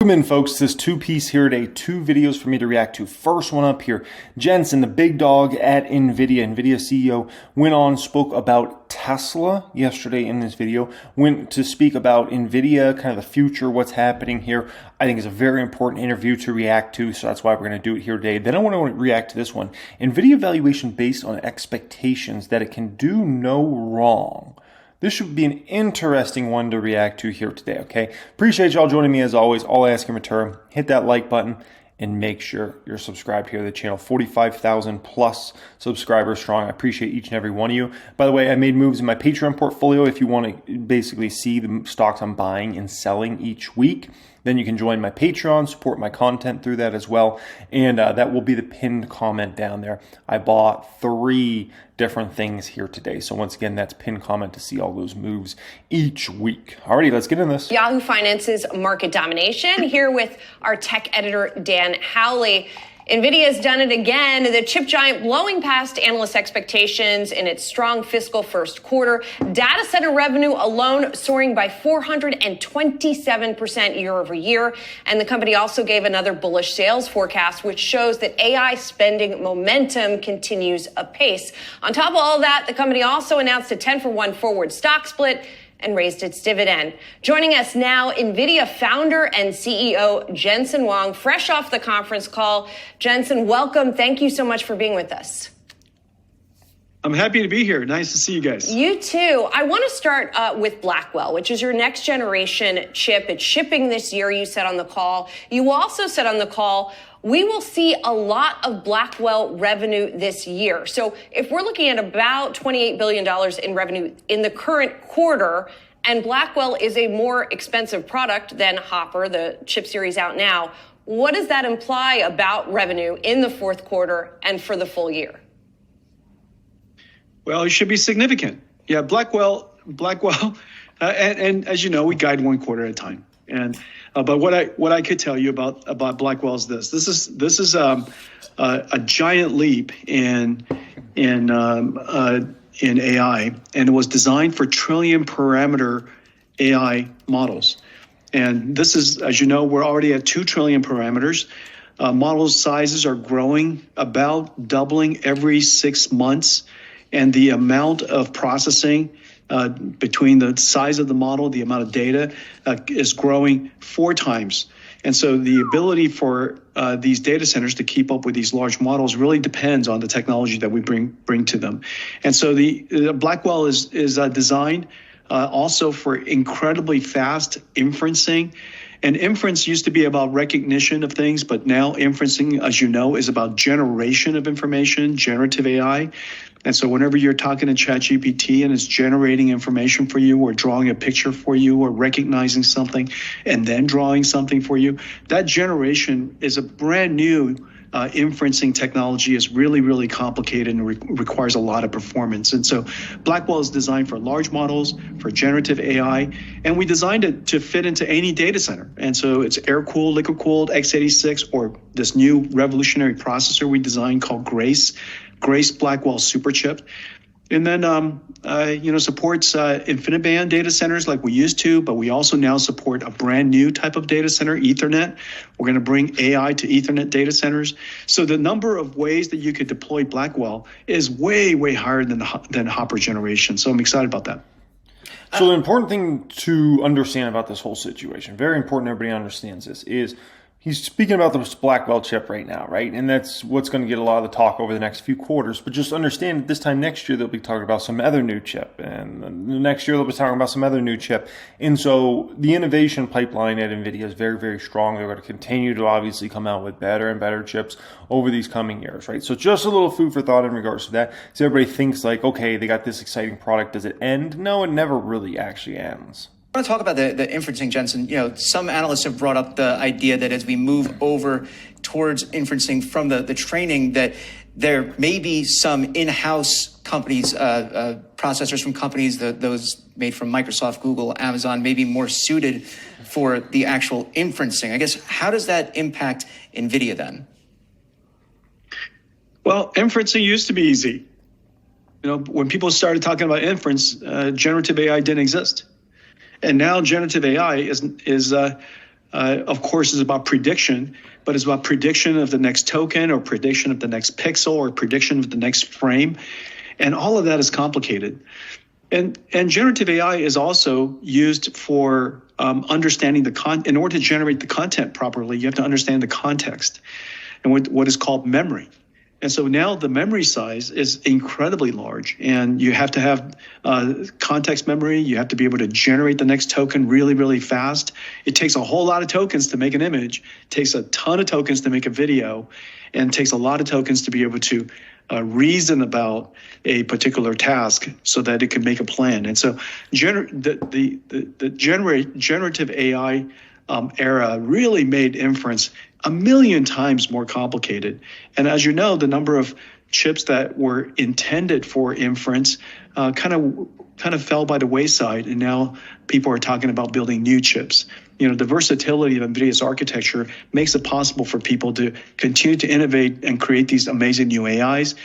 Welcome in, folks. This two-piece here today, two videos for me to react to. First one up here, Jensen, the big dog at Nvidia CEO, went on, spoke about Tesla yesterday in this video, went to speak about Nvidia, kind of the future, what's happening here. I think it's a very important interview to react to, so that's why we're going to do it here today. Then I want to react to this one. Nvidia valuation based on expectations that it can do no wrong. This should be an interesting one to react to here today, okay? Appreciate y'all joining me as always. All I ask in return, hit that like button and make sure you're subscribed here to the channel. 45,000 plus subscribers strong. I appreciate each and every one of you. By the way, I made moves in my Patreon portfolio. If you want to basically see the stocks I'm buying and selling each week, then you can join my Patreon, support my content through that as well. And that will be the pinned comment down there. I bought 3 different things here today. So once again, that's pinned comment to see all those moves each week. Alrighty, let's get in this. Yahoo Finance's market domination. Here with our tech editor, Dan Howley. Nvidia has done it again. The chip giant blowing past analyst expectations in its strong fiscal first quarter. Data center revenue alone soaring by 427% year over year. And the company also gave another bullish sales forecast, which shows that AI spending momentum continues apace. On top of all that, the company also announced a 10-for-1 forward stock split and raised its dividend. Joining us now, Nvidia founder and CEO Jensen Huang, fresh off the conference call. Jensen, welcome. Thank you so much for being with us. I'm happy to be here. Nice to see you guys. You too. I want to start with Blackwell, which is your next generation chip. It's shipping this year, you said on the call. You also said on the call, we will see a lot of Blackwell revenue this year. So if we're looking at about $28 billion in revenue in the current quarter, and Blackwell is a more expensive product than Hopper, the chip series out now, what does that imply about revenue in the fourth quarter and for the full year? Well, it should be significant. Yeah, Blackwell, and as you know, we guide one quarter at a time. And but what I could tell you about Blackwell is this. This is a giant leap in AI, and it was designed for trillion parameter AI models. And this is, as you know, we're already at 2 trillion parameters. Model sizes are growing, about doubling every 6 months. And the amount of processing between the size of the model, the amount of data is growing 4 times. And so the ability for these data centers to keep up with these large models really depends on the technology that we bring to them. And so the Blackwell is designed also for incredibly fast inferencing. And inference used to be about recognition of things, but now inferencing, as you know, is about generation of information, generative AI. And so whenever you're talking to ChatGPT and it's generating information for you or drawing a picture for you or recognizing something and then drawing something for you, that generation is a brand new inferencing technology, is really, really complicated and requires a lot of performance. And so Blackwell is designed for large models, for generative AI, and we designed it to fit into any data center. And so it's air-cooled, liquid-cooled, x86, or this new revolutionary processor we designed called Grace Blackwell Superchip. And then, supports InfiniBand data centers like we used to, but we also now support a brand new type of data center, Ethernet. We're going to bring AI to Ethernet data centers. So the number of ways that you could deploy Blackwell is way, way higher than Hopper generation. So I'm excited about that. So the important thing to understand about this whole situation, very important everybody understands this, is he's speaking about this Blackwell chip right now, right? And that's what's going to get a lot of the talk over the next few quarters. But just understand that this time next year, they'll be talking about some other new chip. And the next year, they'll be talking about some other new chip. And so the innovation pipeline at Nvidia is very, very strong. They're going to continue to obviously come out with better and better chips over these coming years, right? So just a little food for thought in regards to that. So everybody thinks like, okay, they got this exciting product. Does it end? No, it never really actually ends. I want to talk about the inferencing, Jensen. You know, some analysts have brought up the idea that as we move over towards inferencing from the training, that there may be some in-house companies, processors from companies, those made from Microsoft, Google, Amazon, may be more suited for the actual inferencing. I guess, how does that impact NVIDIA then? Well, inferencing used to be easy. You know, when people started talking about inference, generative AI didn't exist. And now generative AI is of course, is about prediction, but it's about prediction of the next token or prediction of the next pixel or prediction of the next frame. And all of that is complicated. And generative AI is also used for understanding in order to generate the content properly, you have to understand the context and what is called memory. And so now the memory size is incredibly large, and you have to have context memory. You have to be able to generate the next token really, really fast. It takes a whole lot of tokens to make an image. It takes a ton of tokens to make a video, and it takes a lot of tokens to be able to reason about a particular task so that it can make a plan. And so the generative AI era really made inference a million times more complicated. And as you know, the number of chips that were intended for inference kind of fell by the wayside, and now people are talking about building new chips. The versatility of NVIDIA's architecture makes it possible for people to continue to innovate and create these amazing new AIs,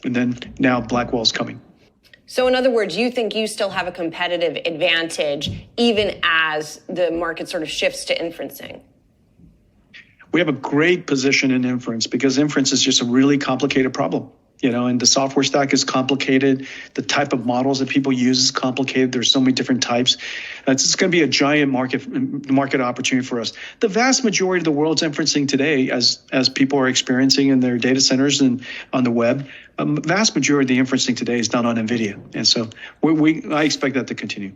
and then now Blackwell's coming. So in other words, you think you still have a competitive advantage even as the market sort of shifts to inferencing? We have a great position in inference because inference is just a really complicated problem. And the software stack is complicated. The type of models that people use is complicated. There's so many different types. It's going to be a giant market opportunity for us. The vast majority of the world's inferencing today, as people are experiencing in their data centers and on the web, vast majority of the inferencing today is done on NVIDIA. And so I expect that to continue.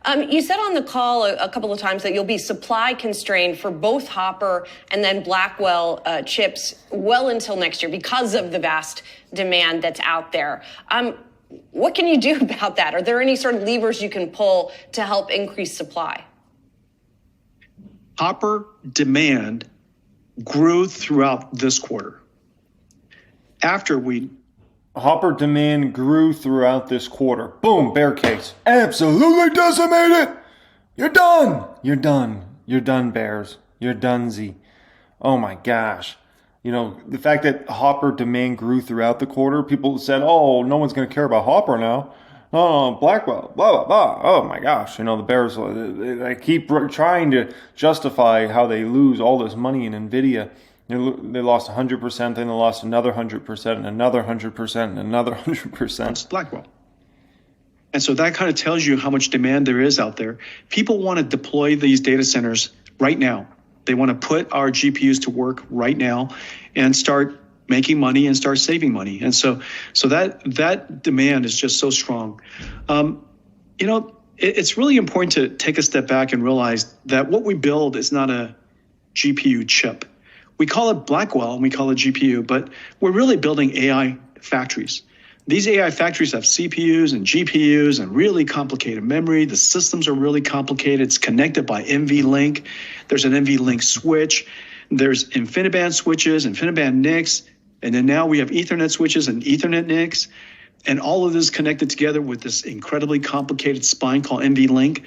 You said on the call a couple of times that you'll be supply constrained for both Hopper and then Blackwell chips well until next year because of the vast demand that's out there. What can you do about that? Are there any sort of levers you can pull to help increase supply? Hopper demand grew throughout this quarter. Hopper demand grew throughout this quarter. Boom, bear case. Absolutely decimated. You're done. You're done. You're done, bears. You're donezy. Oh my gosh. The fact that Hopper demand grew throughout the quarter, people said, oh, no one's going to care about Hopper now. No, Blackwell, blah, blah, blah. Oh my gosh. The bears, they keep trying to justify how they lose all this money in Nvidia. They lost 100%, then they lost another 100%, and another 100%, and another 100%. It's Blackwell. And so that kind of tells you how much demand there is out there. People want to deploy these data centers right now. They want to put our GPUs to work right now and start making money and start saving money. And so that demand is just so strong. It's really important to take a step back and realize that what we build is not a GPU chip. We call it Blackwell and we call it GPU, but we're really building AI factories. These AI factories have CPUs and GPUs and really complicated memory. The systems are really complicated. It's connected by NVLink. There's an NVLink switch. There's InfiniBand switches, InfiniBand NICs, and then now we have Ethernet switches and Ethernet NICs. And all of this connected together with this incredibly complicated spine called NVLink.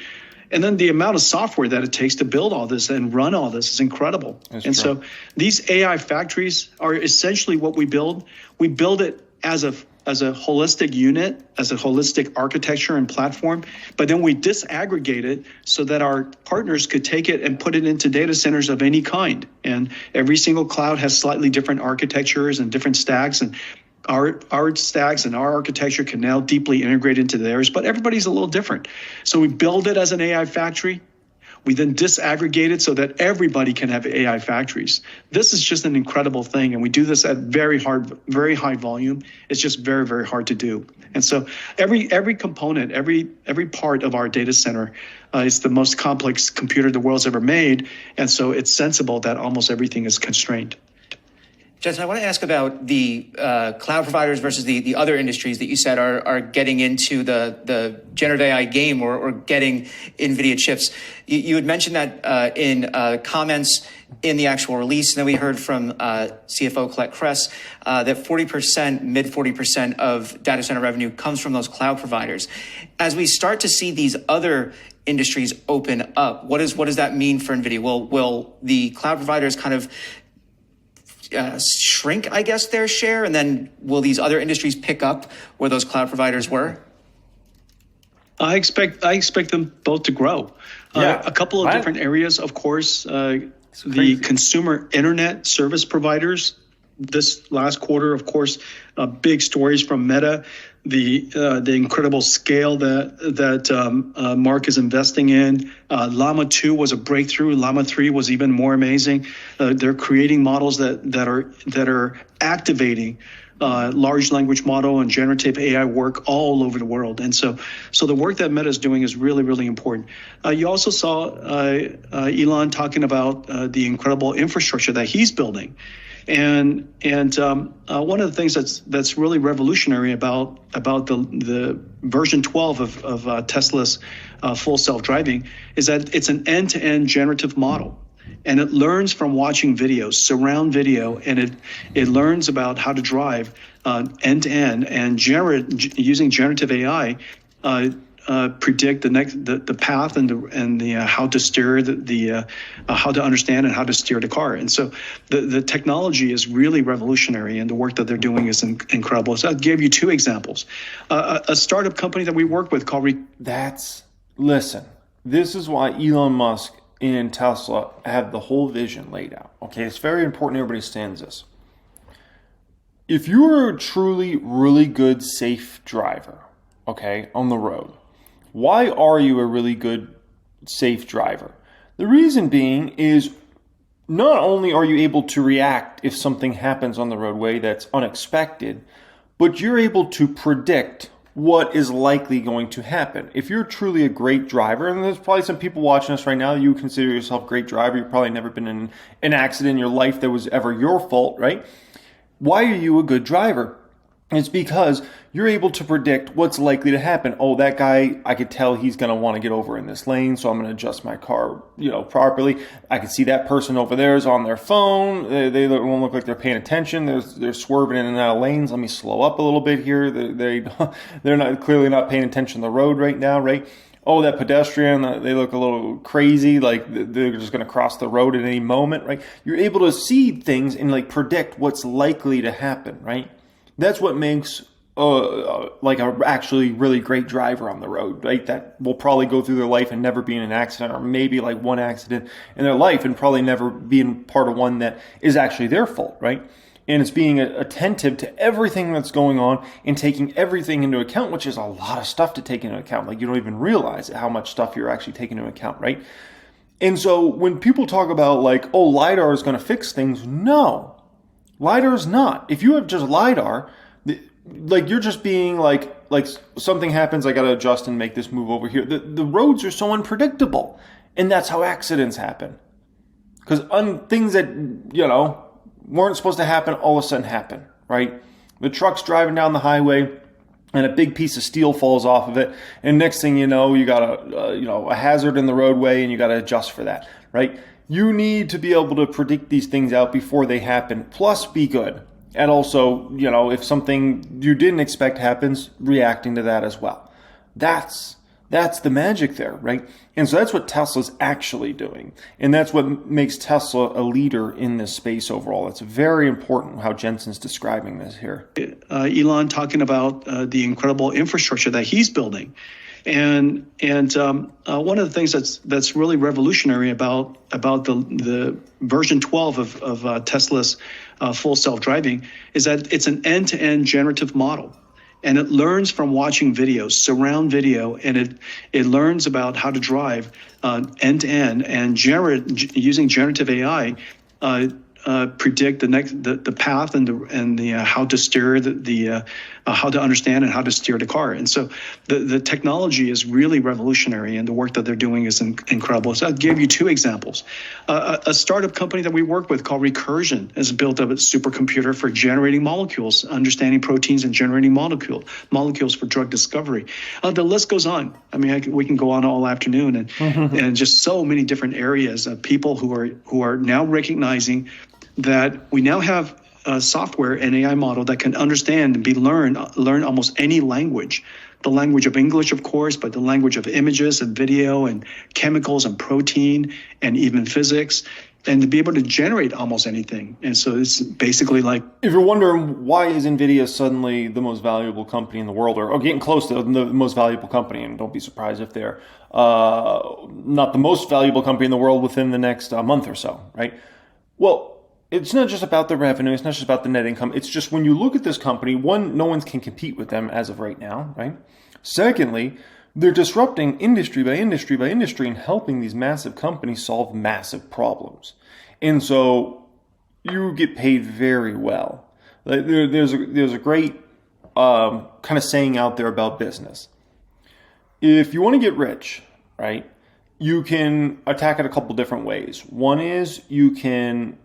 And then the amount of software that it takes to build all this and run all this is incredible. So these AI factories are essentially what we build. We build it as a holistic unit, as a holistic architecture and platform, but then we disaggregate it so that our partners could take it and put it into data centers of any kind. And every single cloud has slightly different architectures and different stacks, and our stacks and our architecture can now deeply integrate into theirs, but everybody's a little different. So we build it as an AI factory. We then disaggregate it so that everybody can have AI factories. This is just an incredible thing, and we do this at very high volume. It's just very, very hard to do. And so every component, every part of our data center is the most complex computer the world's ever made, and so it's sensible that almost everything is constrained. Jensen, I want to ask about the cloud providers versus the other industries that you said are getting into the generative AI game or getting NVIDIA chips. You had mentioned that in comments in the actual release, and then we heard from CFO Colette Kress that 40%, mid 40% of data center revenue comes from those cloud providers. As we start to see these other industries open up, what does that mean for NVIDIA? Will the cloud providers kind of shrink, I guess, their share? And then will these other industries pick up where those cloud providers were? I expect them both to grow. Yeah. A couple of different areas, of course. The consumer internet service providers this last quarter, of course, big stories from Meta, the incredible scale that Mark is investing in. Llama 2 was a breakthrough. Llama 3 was even more amazing. They're creating models that are activating large language model and generative AI work all over the world. And so the work that Meta is doing is really, really important. You also saw Elon talking about the incredible infrastructure that he's building. And one of the things that's really revolutionary about the version 12 of Tesla's full self-driving is that it's an end-to-end generative model. And it learns from watching videos, surround video, and it learns about how to drive end to end and using generative AI, predict the path and the how to steer the how to understand and how to steer the car. And so the technology is really revolutionary, and the work that they're doing is incredible. So I gave you two examples. A startup company that we work with called. Listen. This is why Elon Musk and Tesla have the whole vision laid out. Okay, it's very important everybody understands this. If you're a truly really good safe driver, okay, on the road, why are you a really good safe driver? The reason being is not only are you able to react if something happens on the roadway that's unexpected, but you're able to predict what is likely going to happen. If you're truly a great driver, and there's probably some people watching us right now, you consider yourself a great driver, you've probably never been in an accident in your life that was ever your fault, right? Why are you a good driver? It's because you're able to predict what's likely to happen. Oh, that guy, I could tell he's going to want to get over in this lane, so I'm going to adjust my car, properly. I can see that person over there is on their phone. They don't look like they're paying attention. They're swerving in and out of lanes. Let me slow up a little bit here. They're not clearly not paying attention to the road right now, right? Oh, that pedestrian, they look a little crazy, like they're just going to cross the road at any moment, right? You're able to see things and predict what's likely to happen, right? That's what makes a actually really great driver on the road, right? That will probably go through their life and never be in an accident, or maybe one accident in their life and probably never be in part of one that is actually their fault, right? And it's being attentive to everything that's going on and taking everything into account, which is a lot of stuff to take into account. You don't even realize how much stuff you're actually taking into account, right? And so when people talk about LiDAR is going to fix things, no. LiDAR is not. If you have just LiDAR, you're just being like something happens, I got to adjust and make this move over here. The roads are so unpredictable, and that's how accidents happen. Because things that, weren't supposed to happen all of a sudden happen, right? The truck's driving down the highway, and a big piece of steel falls off of it, and next thing you know, you got a hazard in the roadway, and you got to adjust for that, right? You need to be able to predict these things out before they happen, plus be good. And also, if something you didn't expect happens, reacting to that as well. That's the magic there, right? And so that's what Tesla's actually doing. And that's what makes Tesla a leader in this space overall. It's very important how Jensen's describing this here. Elon talking about the incredible infrastructure that he's building. And one of the things that's really revolutionary about the version 12 of Tesla's full self-driving is that it's an end-to-end generative model. And it learns from watching videos, surround video, and it learns about how to drive end to end and using generative AI, predict the path and the how to steer the how to understand and how to steer the car. And so the technology is really revolutionary, and the work that they're doing is incredible. So I gave you two examples. A startup company that we work with called Recursion has built up a supercomputer for generating molecules, understanding proteins and generating molecules for drug discovery. The list goes on. I mean, we can go on all afternoon, and just so many different areas of people who are now recognizing that we now have software and AI model that can understand and learn almost any language. The language of English, of course, but the language of images and video and chemicals and protein and even physics. and to be able to generate almost anything. And so it's basically like, if you're wondering why is Nvidia suddenly the most valuable company in the world, or getting close to the most valuable company, and don't be surprised if they're not the most valuable company in the world within the next month or so, right? Well, it's not just about the revenue. It's not just about the net income. It's just when you look at this company, one, no one can compete with them as of right now, right? Secondly, they're disrupting industry by industry by industry and helping these massive companies solve massive problems. And so you get paid very well. There's a great kind of saying out there about business. If you want to get rich, right, you can attack it a couple different ways. One is you can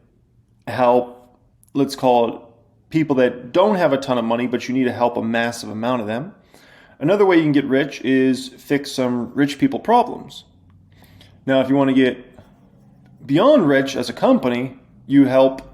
help, let's call it, people that don't have a ton of money, but you need to help a massive amount of them. Another way you can get rich is fix some rich people problems. Now, if you want to get beyond rich as a company, you help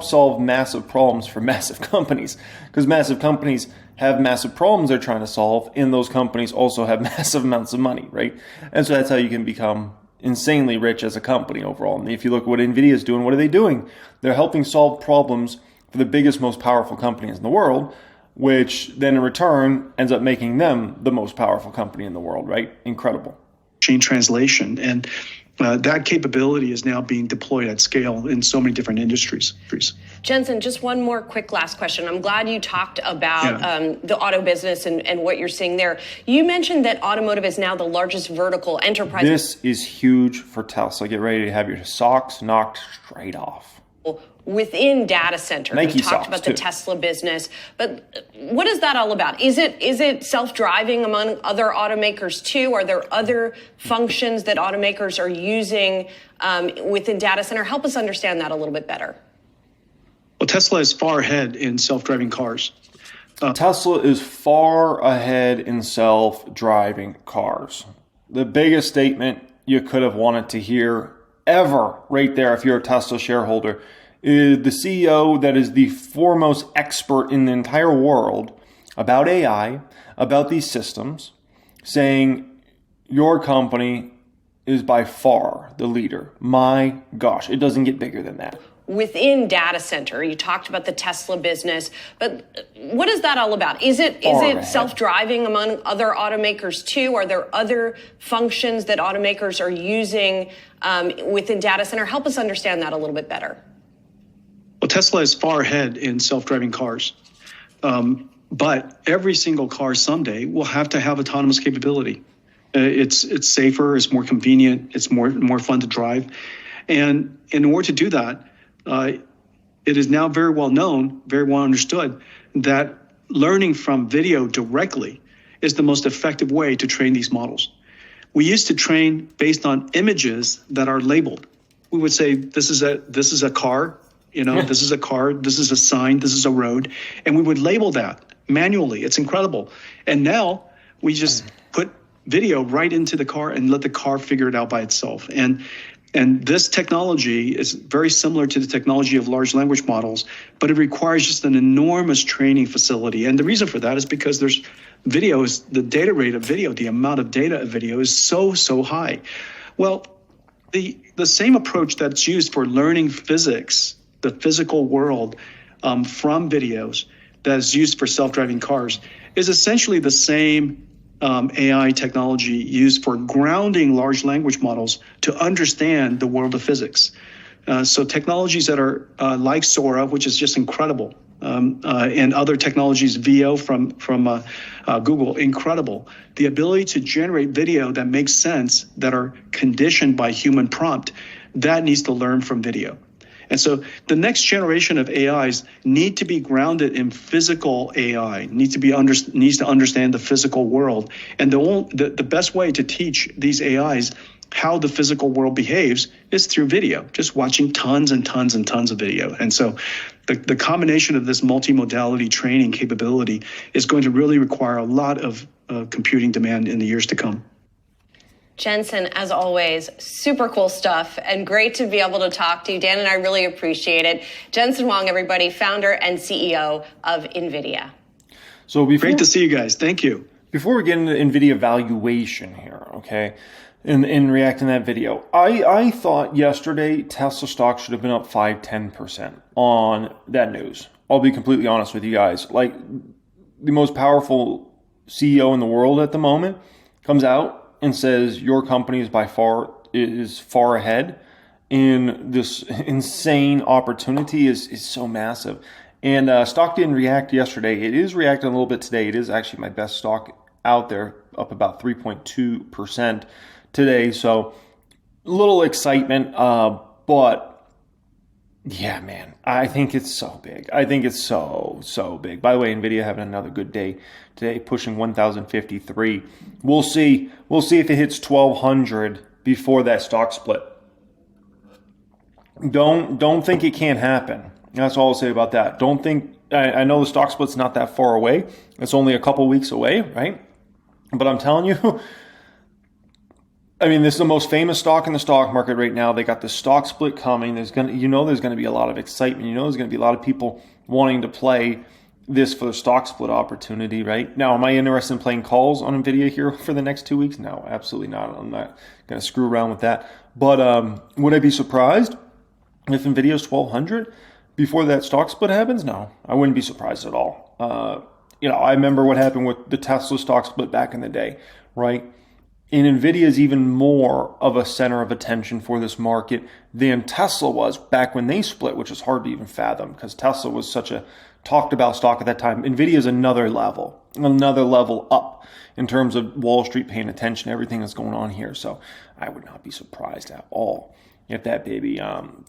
solve massive problems for massive companies, because massive companies have massive problems they're trying to solve, and those companies also have massive amounts of money, right? And so that's how you can become insanely rich as a company overall. And if you look at what Nvidia is doing, what are they doing? They're helping solve problems for the biggest, most powerful companies in the world, which then in return ends up making them the most powerful company in the world, right? Incredible. machine translation. And that capability is now being deployed at scale in so many different industries. Jensen, just one more quick last question. I'm glad you talked about the auto business and what you're seeing there. You mentioned that automotive is now the largest vertical enterprise. This is huge for Tesla. Get ready to have your socks knocked straight off. Within data center. Nike we talked about the Tesla business, but what is that all about? Is it self-driving among other automakers too? Are there other functions that automakers are using within data center? Help us understand that a little bit better. Well, Tesla is far ahead in self-driving cars. Tesla is far ahead in self-driving cars. The biggest statement you could have wanted to hear ever right there if you're a Tesla shareholder is the CEO that is the foremost expert in the entire world about AI, about these systems, saying your company is by far the leader. My gosh, it doesn't get bigger than that. Within data center, you talked about the Tesla business, but what is that all about? Is it self-driving among other automakers too? Are there other functions that automakers are using within data center? Help us understand that a little bit better. Well, Tesla is far ahead in self-driving cars, but every single car someday will have to have autonomous capability. It's safer, it's more convenient, it's more fun to drive, and in order to do that, it is now very well known, very well understood that learning from video directly is the most effective way to train these models. We used to train based on images that are labeled. We would say, this is a car, this is a car, this is a sign, this is a road. And we would label that manually. It's incredible. And now we just put video right into the car and let the car figure it out by itself. And this technology is very similar to the technology of large language models, but it requires just an enormous training facility. And the reason for that is because the data rate of video, the amount of data of video is so high. Well, the same approach that's used for learning physics, the physical world from videos that's used for self-driving cars is essentially the same AI technology used for grounding large language models to understand the world of physics. So technologies that are like Sora, which is just incredible, and other technologies, VO from Google, incredible. The ability to generate video that makes sense, that are conditioned by human prompt, that needs to learn from video. And so the next generation of AIs need to be grounded in physical AI, needs to understand the physical world. And the best way to teach these AIs how the physical world behaves is through video, just watching tons and tons and tons of video. And so the combination of this multimodality training capability is going to really require a lot of computing demand in the years to come. Jensen, as always, super cool stuff and great to be able to talk to you. Dan and I really appreciate it. Jensen Huang, everybody, founder and CEO of Nvidia. So great to see you guys. Thank you. Before we get into Nvidia valuation here, okay, in reacting to that video. I thought yesterday Tesla stock should have been up 5-10% on that news. I'll be completely honest with you guys. Like, the most powerful CEO in the world at the moment comes out and says your company is far ahead in this insane opportunity is so massive. And stock didn't react yesterday. It is reacting a little bit today. It is actually my best stock out there, up about 3.2% today. So a little excitement, but yeah, man, I think it's so big. I think it's so big. By the way, Nvidia having another good day today, pushing 1,053. We'll see. We'll see if it hits 1,200 before that stock split. Don't think it can't happen. That's all I'll say about that. Don't think. I know the stock split's not that far away. It's only a couple weeks away, right? But I'm telling you, I mean, this is the most famous stock in the stock market right now. They got the stock split coming. There's gonna be a lot of excitement. There's gonna be a lot of people wanting to play this for the stock split opportunity, right? Now, am I interested in playing calls on Nvidia here for the next 2 weeks? No, absolutely not. I'm not gonna screw around with that. But would I be surprised if Nvidia's 1,200 before that stock split happens? No, I wouldn't be surprised at all. I remember what happened with the Tesla stock split back in the day, right? And Nvidia is even more of a center of attention for this market than Tesla was back when they split, which is hard to even fathom because Tesla was such a talked about stock at that time. Nvidia is another level up in terms of Wall Street paying attention to everything that's going on here. So I would not be surprised at all if that baby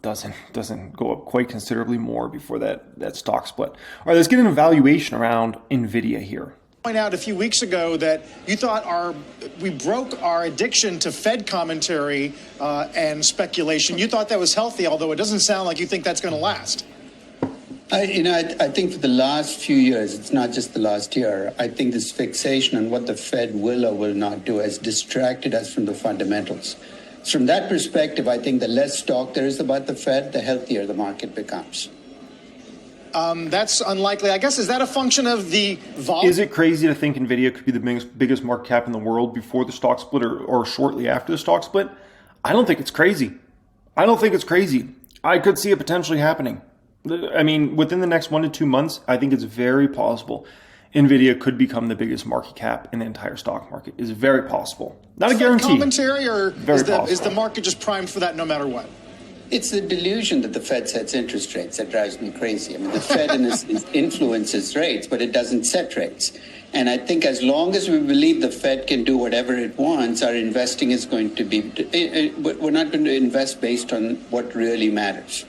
doesn't go up quite considerably more before that stock split. All right, let's get an evaluation around Nvidia here. Point out a few weeks ago that you thought we broke our addiction to Fed commentary and speculation. You thought that was healthy, although it doesn't sound like you think that's going to last. I think for the last few years, it's not just the last year, I think this fixation on what the Fed will or will not do has distracted us from the fundamentals. From that perspective, I think the less talk there is about the Fed, the healthier the market becomes. That's unlikely. I guess, is that a function of the volume? Is it crazy to think Nvidia could be the biggest market cap in the world before the stock split or shortly after the stock split? I don't think it's crazy. I could see it potentially happening. I mean, within the next 1 to 2 months, I think it's very possible Nvidia could become the biggest market cap in the entire stock market. It's very possible. Not a guarantee. Commentary, or is the market just primed for that no matter what? It's the delusion that the Fed sets interest rates that drives me crazy. I mean, the Fed influences rates, but it doesn't set rates. And I think as long as we believe the Fed can do whatever it wants, our investing is going to be, we're not going to invest based on what really matters.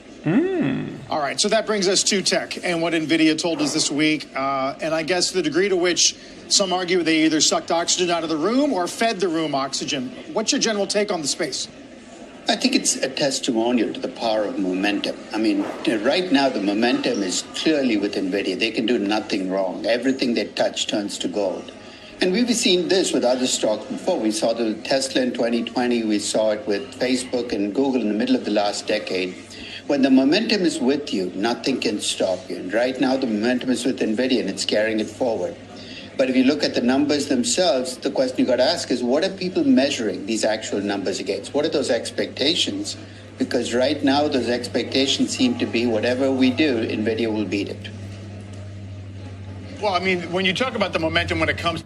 All right, so that brings us to tech and what NVIDIA told us this week. And I guess the degree to which some argue they either sucked oxygen out of the room or fed the room oxygen. What's your general take on the space? I think it's a testimonial to the power of momentum. I mean, right now the momentum is clearly with NVIDIA. They can do nothing wrong. Everything they touch turns to gold. And we've seen this with other stocks before. We saw the Tesla in 2020. We saw it with Facebook and Google in the middle of the last decade. When the momentum is with you, nothing can stop you. And right now the momentum is with NVIDIA and it's carrying it forward. But if you look at the numbers themselves, the question you got to ask is, what are people measuring these actual numbers against? What are those expectations? Because right now, those expectations seem to be whatever we do, NVIDIA will beat it. Well, I mean, when you talk about the momentum when it comes...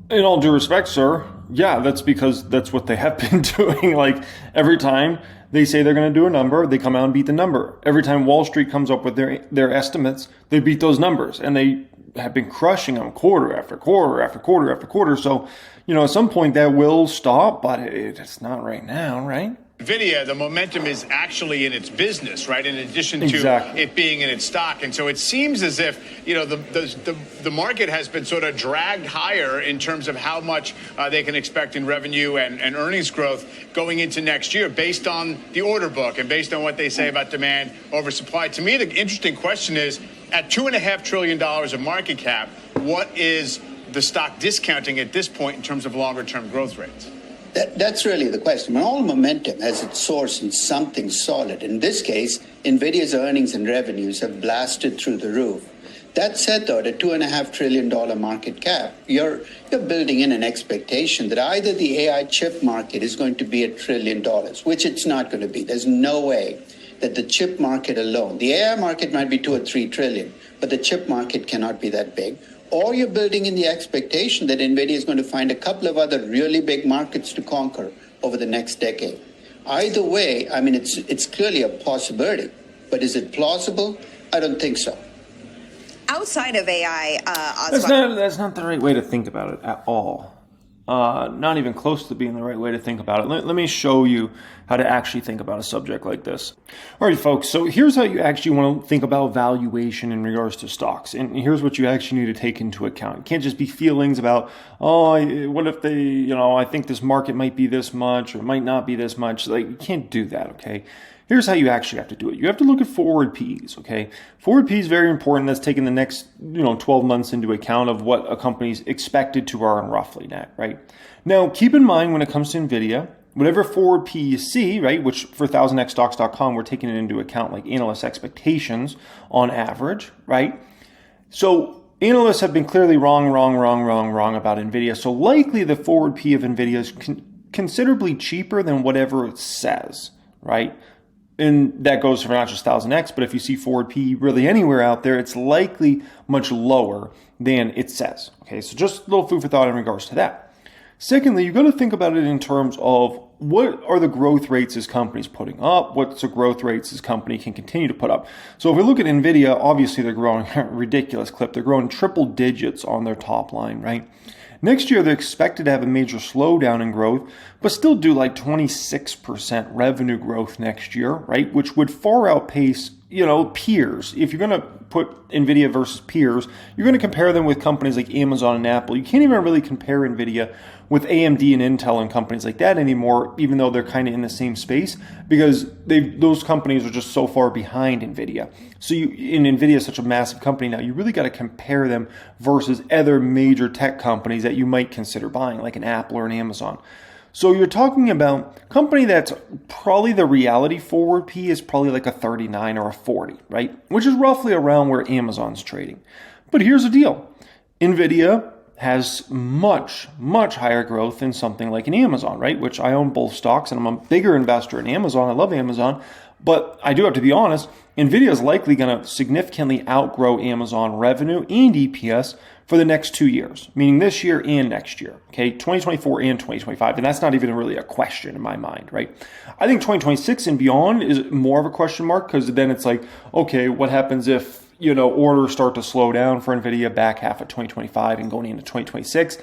In all due respect, sir, yeah, that's because that's what they have been doing. Like, every time they say they're going to do a number, they come out and beat the number. Every time Wall Street comes up with their estimates, they beat those numbers. And they have been crushing them quarter after quarter after quarter after quarter. So, at some point that will stop, but it's not right now, right? NVIDIA, the momentum is actually in its business, right? In addition to it being in its stock. And so it seems as if, the market has been sort of dragged higher in terms of how much they can expect in revenue and earnings growth going into next year based on the order book and based on what they say about demand over supply. To me, the interesting question is, at $2.5 trillion of market cap, what is the stock discounting at this point in terms of longer-term growth rates? That's really the question. When all momentum has its source in something solid, in this case, NVIDIA's earnings and revenues have blasted through the roof. That said, though, at a $2.5 trillion market cap, you're building in an expectation that either the AI chip market is going to be $1 trillion, which it's not going to be. There's no way that the chip market alone, the AI market might be 2 or 3 trillion, but the chip market cannot be that big. Or you're building in the expectation that NVIDIA is going to find a couple of other really big markets to conquer over the next decade. Either way, I mean, it's clearly a possibility, but is it plausible? I don't think so. Outside of AI, that's not the right way to think about it at all. Not even close to being the right way to think about it. Let me show you how to actually think about a subject like this. All right, folks, so here's how you actually want to think about valuation in regards to stocks. And here's what you actually need to take into account. It can't just be feelings about, what if they, I think this market might be this much or it might not be this much. Like, you can't do that, okay? Here's how you actually have to do it. You have to look at forward P's, okay? Forward P is very important. That's taking the next, 12 months into account of what a company's expected to earn roughly net, right? Now, keep in mind when it comes to Nvidia, whatever forward P you see, right, which for 1000xstocks.com, we're taking it into account like analyst expectations on average, right? So analysts have been clearly wrong about Nvidia. So likely the forward P of Nvidia is considerably cheaper than whatever it says, right? And that goes for not just 1000x, but if you see forward P really anywhere out there, it's likely much lower than it says. Okay, so just a little food for thought in regards to that. Secondly, you've got to think about it in terms of what are the growth rates this company's putting up? What's the growth rates this company can continue to put up? So if we look at Nvidia, obviously they're growing at a ridiculous clip. They're growing triple digits on their top line, right? Next year, they're expected to have a major slowdown in growth, but still do like 26% revenue growth next year, right? Which would far outpace, peers. If you're going to put Nvidia versus peers, you're going to compare them with companies like Amazon and Apple. You can't even really compare Nvidia with AMD and Intel and companies like that anymore, even though they're kind of in the same space, because those companies are just so far behind Nvidia. So Nvidia is such a massive company now, you really got to compare them versus other major tech companies that you might consider buying, like an Apple or an Amazon. So you're talking about a company that's probably the reality forward P is probably like a 39 or a 40, right? Which is roughly around where Amazon's trading. But here's the deal. Nvidia has much higher growth than something like an Amazon, right? Which I own both stocks and I'm a bigger investor in Amazon. I love Amazon. But I do have to be honest, Nvidia is likely going to significantly outgrow Amazon revenue and EPS for the next 2 years, meaning this year and next year, okay, 2024 and 2025. And that's not even really a question in my mind, right? I think 2026 and beyond is more of a question mark because then it's like, okay, what happens if, orders start to slow down for Nvidia back half of 2025 and going into 2026?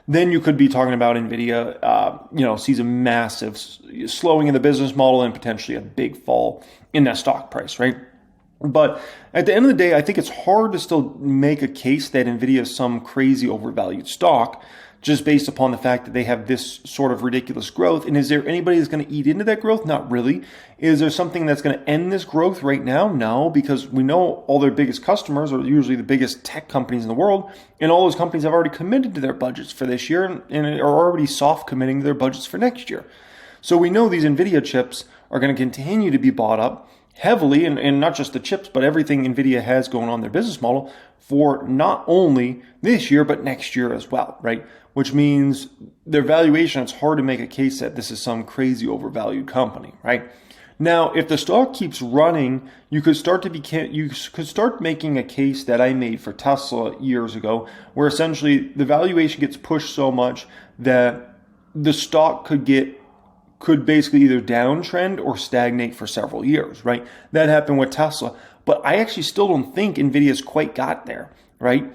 Then you could be talking about Nvidia, sees a massive slowing in the business model and potentially a big fall in that stock price, right? But at the end of the day, I think it's hard to still make a case that Nvidia is some crazy overvalued stock just based upon the fact that they have this sort of ridiculous growth. And is there anybody that's going to eat into that growth? Not really. Is there something that's going to end this growth right now? No, because we know all their biggest customers are usually the biggest tech companies in the world. And all those companies have already committed to their budgets for this year and are already soft committing to their budgets for next year. So we know these Nvidia chips are going to continue to be bought up heavily, and not just the chips, but everything Nvidia has going on in their business model for not only this year, but next year as well, right? Which means their valuation, it's hard to make a case that this is some crazy overvalued company, right? Now, if the stock keeps running, you could start making a case that I made for Tesla years ago, where essentially the valuation gets pushed so much that the stock could basically either downtrend or stagnate for several years, right? That happened with Tesla, but I actually still don't think Nvidia's quite got there, right?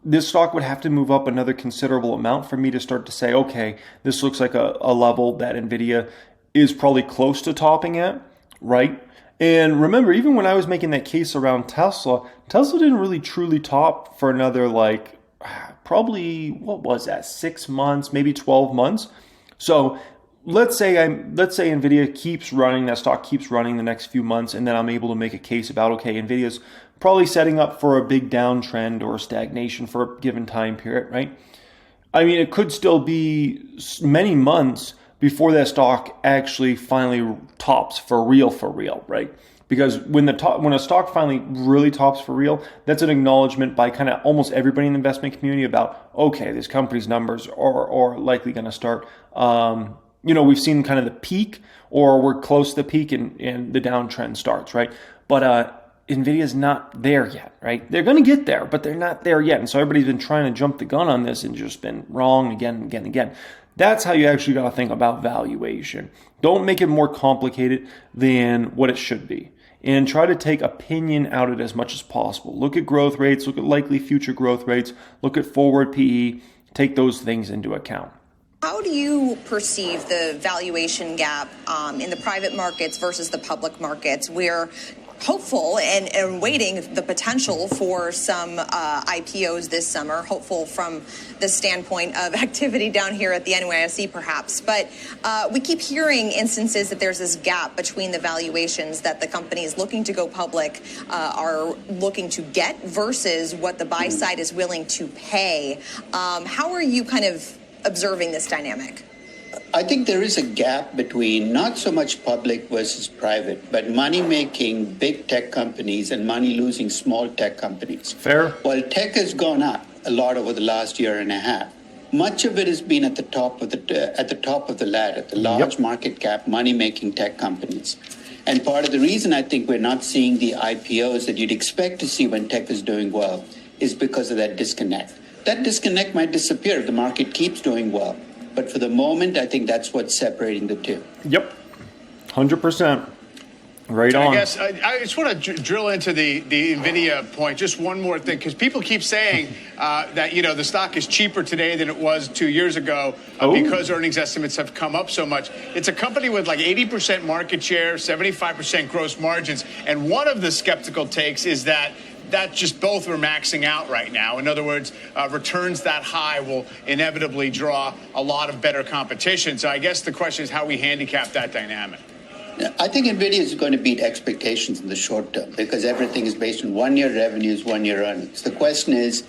This stock would have to move up another considerable amount for me to start to say, okay, this looks like a level that Nvidia is probably close to topping at, right? And remember, even when I was making that case around Tesla didn't really truly top for another probably, 6 months, maybe 12 months. So let's say Nvidia keeps running, that stock keeps running the next few months, and then I'm able to make a case about, okay, Nvidia's probably setting up for a big downtrend or stagnation for a given time period, right? I mean, it could still be many months before that stock actually finally tops for real, right? Because when a stock finally really tops for real, that's an acknowledgement by kind of almost everybody in the investment community about, okay, this company's numbers are likely going to start. We've seen kind of the peak, or we're close to the peak, and the downtrend starts, right? But Nvidia's not there yet, right? They're going to get there, but they're not there yet. And so everybody's been trying to jump the gun on this and just been wrong again and again and again. That's how you actually got to think about valuation. Don't make it more complicated than what it should be. And try to take opinion out of it as much as possible. Look at growth rates, look at likely future growth rates, look at forward PE, take those things into account. How do you perceive the valuation gap in the private markets versus the public markets? We're hopeful and waiting the potential for some IPOs this summer, hopeful from the standpoint of activity down here at the NYSE perhaps. But we keep hearing instances that there's this gap between the valuations that the companies looking to go public are looking to get versus what the buy side is willing to pay. How are you kind of observing this dynamic? I think there is a gap between not so much public versus private, but money-making big tech companies and money-losing small tech companies. Fair. While tech has gone up a lot over the last year and a half, much of it has been at the top of the ladder, the large market cap money-making tech companies. And part of the reason I think we're not seeing the IPOs that you'd expect to see when tech is doing well is because of that disconnect. That disconnect might disappear if the market keeps doing well. But for the moment, I think that's what's separating the two. Yep, 100%. Right on. I guess I just want to drill into the Nvidia point. Just one more thing, because people keep saying that the stock is cheaper today than it was 2 years ago because earnings estimates have come up so much. It's a company with like 80% market share, 75% gross margins, and one of the skeptical takes is that just both are maxing out right now. In other words, returns that high will inevitably draw a lot of better competition. So I guess the question is how we handicap that dynamic. I think Nvidia is going to beat expectations in the short term because everything is based on 1 year revenues, 1 year earnings. The question is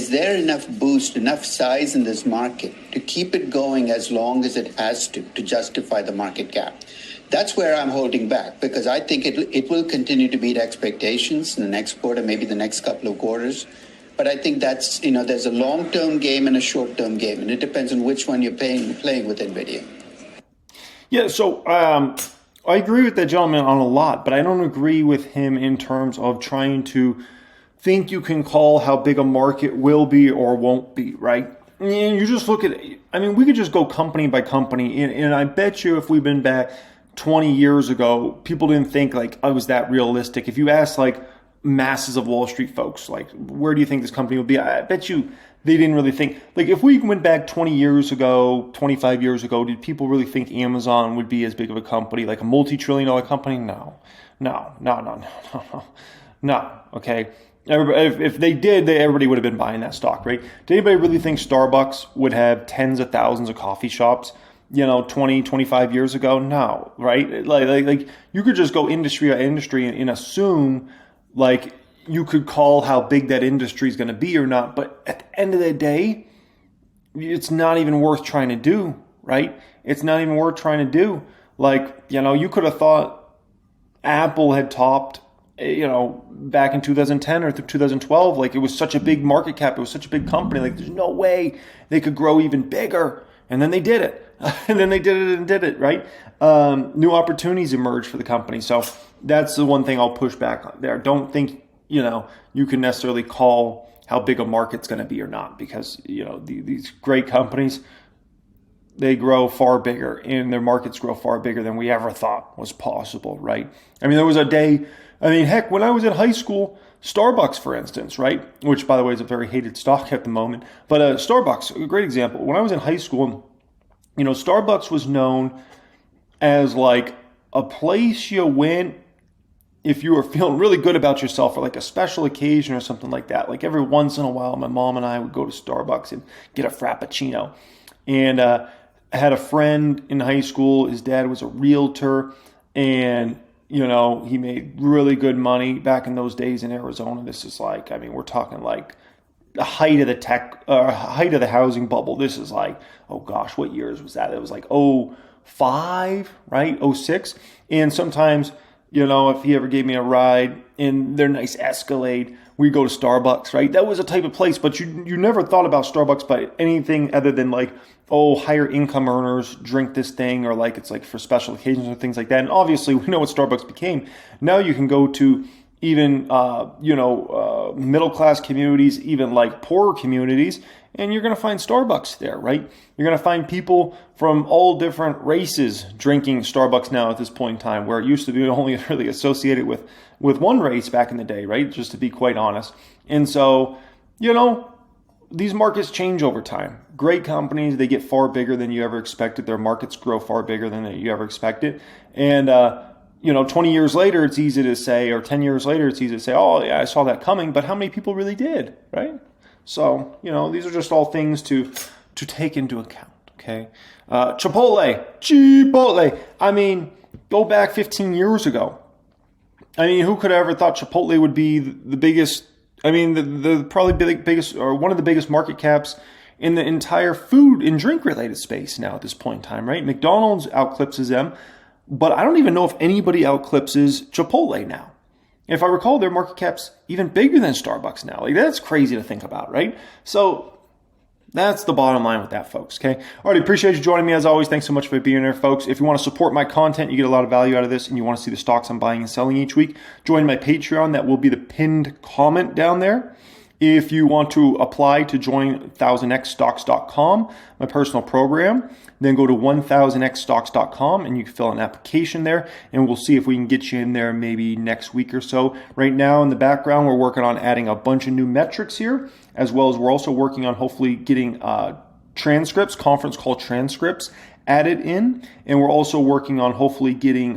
there enough boost, enough size in this market to keep it going as long as it has to justify the market cap? That's where I'm holding back because I think it will continue to beat expectations in the next quarter, maybe the next couple of quarters. But I think that's, there's a long-term game and a short-term game, and it depends on which one you're playing with Nvidia. Yeah, so I agree with that gentleman on a lot, but I don't agree with him in terms of trying to think you can call how big a market will be or won't be, right? And you just look at it. I mean, we could just go company by company, and I bet you if we've been back 20 years ago, people didn't think like I was that realistic. If you ask like masses of Wall Street folks, like, where do you think this company will be? I bet you they didn't really think. Like, if we went back 20 years ago, 25 years ago, did people really think Amazon would be as big of a company, like a multi-trillion-dollar company? No. Okay. If they did, everybody would have been buying that stock, right? Did anybody really think Starbucks would have tens of thousands of coffee shops 20, 25 years ago? No, right? Like you could just go industry by industry and assume like you could call how big that industry is going to be or not. But at the end of the day, it's not even worth trying to do, right? It's not even worth trying to do. Like, you could have thought Apple had topped, back in 2010 or 2012. Like, it was such a big market cap. It was such a big company. Like, there's no way they could grow even bigger. And then they did it. Right? New opportunities emerged for the company. So that's the one thing I'll push back on there. Don't think, you can necessarily call how big a market's going to be or not, because, these great companies, they grow far bigger and their markets grow far bigger than we ever thought was possible, right? I mean, there was a day, heck, when I was in high school, Starbucks, for instance, right? Which, by the way, is a very hated stock at the moment. But Starbucks, a great example. When I was in high school, Starbucks was known as like a place you went if you were feeling really good about yourself for like a special occasion or something like that. Like every once in a while, my mom and I would go to Starbucks and get a Frappuccino. And I had a friend in high school. His dad was a realtor, and he made really good money back in those days in Arizona. This is like, we're talking like the height of the housing bubble. This is like, oh gosh, what years was that? It was like 05, right? 06. And sometimes, you know, if he ever gave me a ride in their nice Escalade, we go to Starbucks, right? That was a type of place, but you never thought about Starbucks by anything other than like, oh, higher income earners drink this thing, or like it's like for special occasions or things like that. And obviously, we know what Starbucks became. Now you can go to even, middle class communities, even like poorer communities, and you're going to find Starbucks there, right? You're going to find people from all different races drinking Starbucks now at this point in time, where it used to be only really associated with one race back in the day, right? Just to be quite honest. And so, you know, these markets change over time. Great companies, they get far bigger than you ever expected. Their markets grow far bigger than you ever expected. And, 20 years later, it's easy to say, or 10 years later, it's easy to say, oh, yeah, I saw that coming. But how many people really did, right? So, these are just all things to take into account, okay? Chipotle. I mean, go back 15 years ago. I mean, who could have ever thought Chipotle would be the biggest, the probably biggest, or one of the biggest market caps in the entire food and drink related space now at this point in time, right? McDonald's eclipses them, but I don't even know if anybody eclipses Chipotle now. If I recall, their market cap's even bigger than Starbucks now. Like, that's crazy to think about, right? So that's the bottom line with that, folks, okay? All right, appreciate you joining me as always. Thanks so much for being here, folks. If you want to support my content, you get a lot of value out of this, and you want to see the stocks I'm buying and selling each week, join my Patreon. That will be the pinned comment down there. If you want to apply to join 1000xstocks.com, my personal program, then go to 1000xstocks.com and you can fill out an application there, and we'll see if we can get you in there maybe next week or so. Right now in the background, we're working on adding a bunch of new metrics here, as well as we're also working on hopefully getting transcripts, conference call transcripts added in, and we're also working on hopefully getting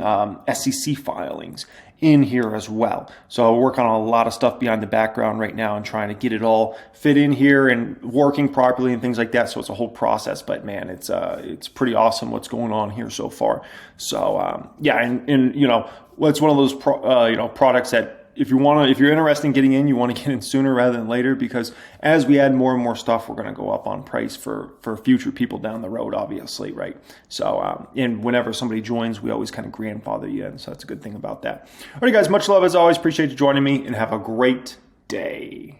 SEC filings in here as well. So we're working on a lot of stuff behind the background right now and trying to get it all fit in here and working properly and things like that. So it's a whole process, but man, it's pretty awesome what's going on here so far. So and it's one of those products that if you're interested in getting in, you want to get in sooner rather than later, because as we add more and more stuff, we're going to go up on price for future people down the road, obviously, right? So, and whenever somebody joins, we always kind of grandfather you in. So that's a good thing about that. All right, guys, much love as always. Appreciate you joining me, and have a great day.